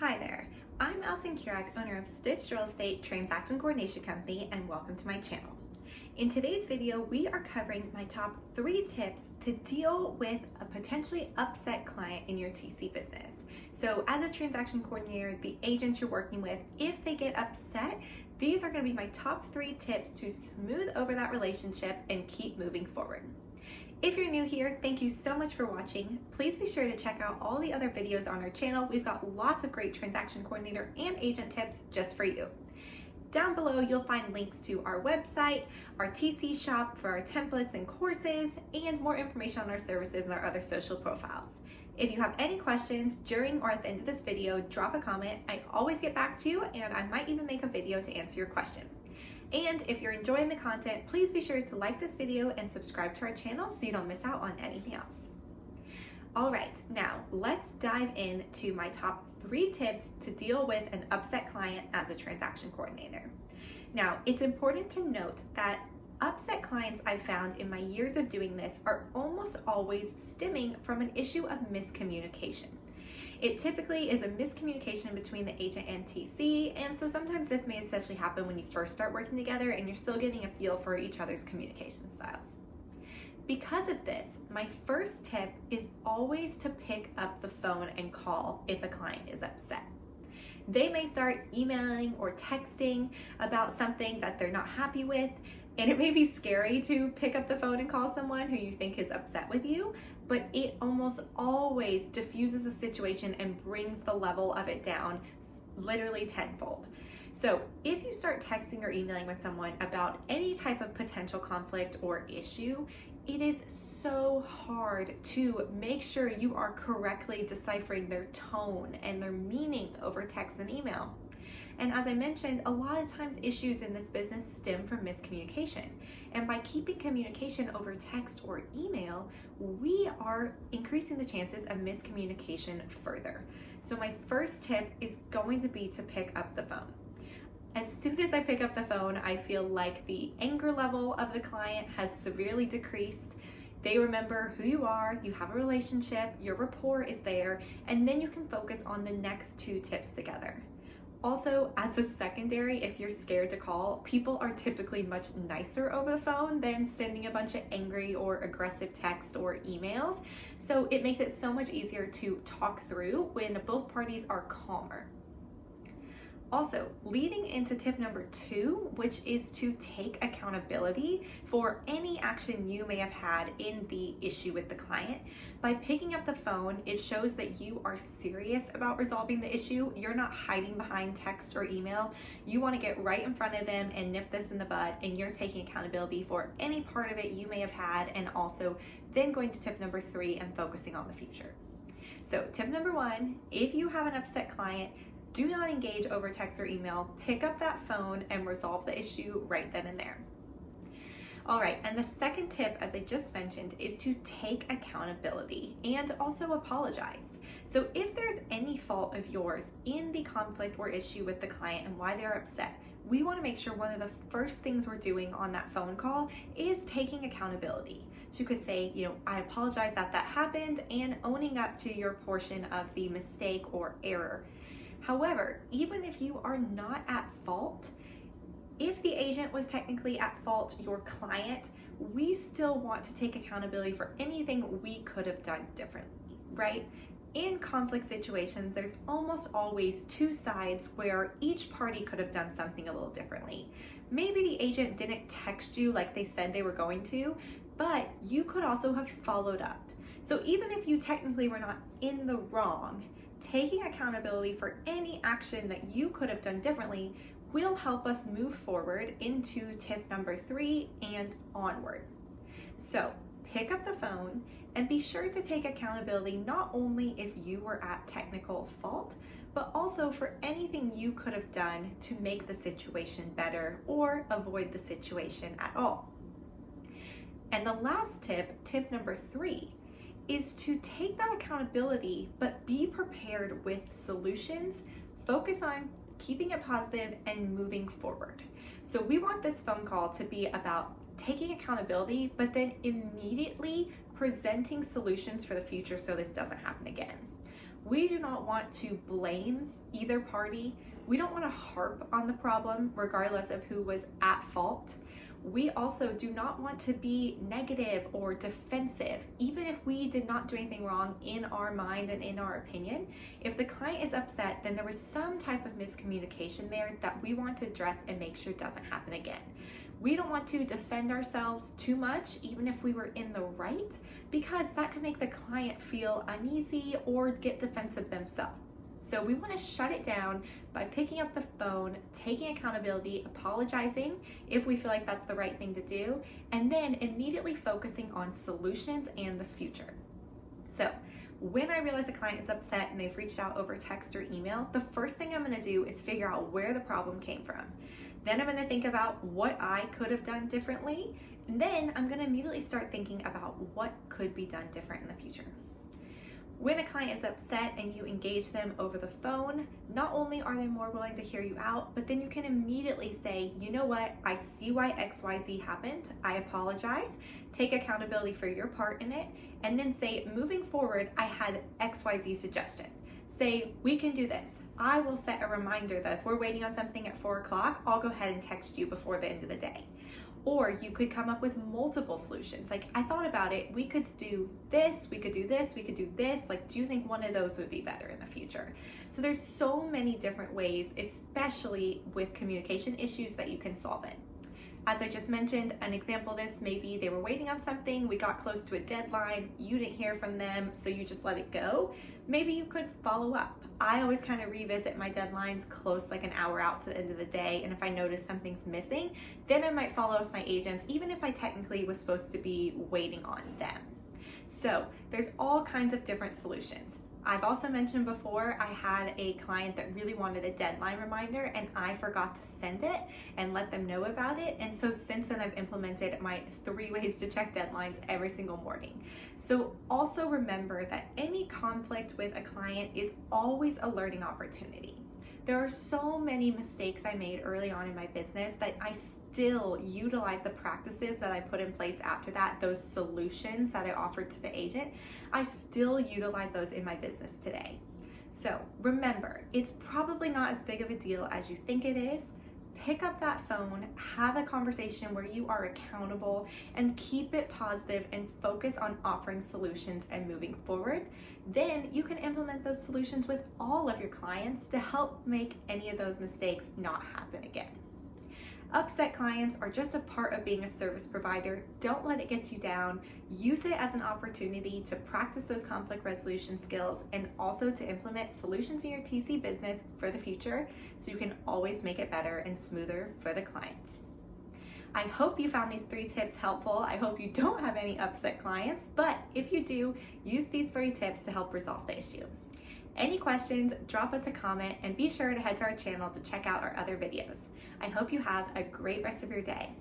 Hi there, I'm Alison Kurak, owner of Stitched Real Estate Transaction Coordination Company, and welcome to my channel. In today's video, we are covering my top 3 tips to deal with a potentially upset client in your TC business. So as a transaction coordinator, the agents you're working with, if they get upset, these are going to be my top 3 tips to smooth over that relationship and keep moving forward. If you're new here, thank you so much for watching. Please be sure to check out all the other videos on our channel. We've got lots of great transaction coordinator and agent tips just for you. Down below, you'll find links to our website, our TC shop for our templates and courses, and more information on our services and our other social profiles. If you have any questions during or at the end of this video, drop a comment. I always get back to you, and I might even make a video to answer your question. And if you're enjoying the content, please be sure to like this video and subscribe to our channel so you don't miss out on anything else. All right, now let's dive into my top 3 tips to deal with an upset client as a transaction coordinator. Now, it's important to note that upset clients I've found in my years of doing this are almost always stemming from an issue of miscommunication. It typically is a miscommunication between the agent and TC, and so sometimes this may especially happen when you first start working together and you're still getting a feel for each other's communication styles. Because of this, my first tip is always to pick up the phone and call if a client is upset. They may start emailing or texting about something that they're not happy with, and it may be scary to pick up the phone and call someone who you think is upset with you, but it almost always diffuses the situation and brings the level of it down literally tenfold. So if you start texting or emailing with someone about any type of potential conflict or issue, it is so hard to make sure you are correctly deciphering their tone and their meaning over text and email. And as I mentioned, a lot of times issues in this business stem from miscommunication. And by keeping communication over text or email, we are increasing the chances of miscommunication further. So my first tip is going to be to pick up the phone. As soon as I pick up the phone, I feel like the anger level of the client has severely decreased. They remember who you are, you have a relationship, your rapport is there, and then you can focus on the next 2 tips together. Also, as a secondary, if you're scared to call, people are typically much nicer over the phone than sending a bunch of angry or aggressive text or emails. So it makes it so much easier to talk through when both parties are calmer. Also, leading into tip number 2, which is to take accountability for any action you may have had in the issue with the client. By picking up the phone, it shows that you are serious about resolving the issue. You're not hiding behind text or email. You want to get right in front of them and nip this in the bud, and you're taking accountability for any part of it you may have had, and also then going to tip number 3 and focusing on the future. So tip number 1, if you have an upset client, do not engage over text or email. Pick up that phone and resolve the issue right then and there. All right, and the second tip, as I just mentioned, is to take accountability and also apologize. So if there's any fault of yours in the conflict or issue with the client and why they're upset, we want to make sure one of the first things we're doing on that phone call is taking accountability. So you could say, I apologize that happened, and owning up to your portion of the mistake or error. However, even if you are not at fault, if the agent was technically at fault, your client, we still want to take accountability for anything we could have done differently, right? In conflict situations, there's almost always 2 sides where each party could have done something a little differently. Maybe the agent didn't text you like they said they were going to, but you could also have followed up. So even if you technically were not in the wrong, taking accountability for any action that you could have done differently will help us move forward into tip number 3 and onward. So pick up the phone and be sure to take accountability not only if you were at technical fault, but also for anything you could have done to make the situation better or avoid the situation at all. And the last tip, tip number 3, is to take that accountability, but be prepared with solutions. Focus on keeping it positive and moving forward. So we want this phone call to be about taking accountability, but then immediately presenting solutions for the future so this doesn't happen again. We do not want to blame either party. We don't want to harp on the problem regardless of who was at fault. We also do not want to be negative or defensive, even if we did not do anything wrong in our mind and in our opinion. If the client is upset, then there was some type of miscommunication there that we want to address and make sure doesn't happen again. We don't want to defend ourselves too much, even if we were in the right, because that can make the client feel uneasy or get defensive themselves. So we want to shut it down by picking up the phone, taking accountability, apologizing if we feel like that's the right thing to do, and then immediately focusing on solutions and the future. So when I realize a client is upset and they've reached out over text or email, the first thing I'm going to do is figure out where the problem came from. Then I'm going to think about what I could have done differently, and then I'm going to immediately start thinking about what could be done different in the future. When a client is upset and you engage them over the phone, not only are they more willing to hear you out, but then you can immediately say, you know what, I see why XYZ happened. I apologize. Take accountability for your part in it. And then say, moving forward, I had XYZ suggestion. Say, we can do this. I will set a reminder that if we're waiting on something at 4 o'clock, I'll go ahead and text you before the end of the day. Or you could come up with multiple solutions. Like, I thought about it, we could do this, we could do this, we could do this. Like, do you think one of those would be better in the future? So there's so many different ways, especially with communication issues, that you can solve it. As I just mentioned, an example of this, maybe they were waiting on something, we got close to a deadline, you didn't hear from them, so you just let it go. Maybe you could follow up. I always kind of revisit my deadlines close, like an hour out to the end of the day, and if I notice something's missing, then I might follow up with my agents, even if I technically was supposed to be waiting on them. So there's all kinds of different solutions. I've also mentioned before, I had a client that really wanted a deadline reminder and I forgot to send it and let them know about it. And so since then I've implemented my 3 ways to check deadlines every single morning. So also remember that any conflict with a client is always a learning opportunity. There are so many mistakes I made early on in my business that I still utilize the practices that I put in place after that, those solutions that I offered to the agent. I still utilize those in my business today. So remember, it's probably not as big of a deal as you think it is. Pick up that phone, have a conversation where you are accountable, and keep it positive and focus on offering solutions and moving forward. Then you can implement those solutions with all of your clients to help make any of those mistakes not happen again. Upset clients are just a part of being a service provider. Don't let it get you down. Use it as an opportunity to practice those conflict resolution skills and also to implement solutions in your TC business for the future so you can always make it better and smoother for the clients. I hope you found these 3 tips helpful. I hope you don't have any upset clients, but if you do, use these 3 tips to help resolve the issue. Any questions, drop us a comment and be sure to head to our channel to check out our other videos. I hope you have a great rest of your day.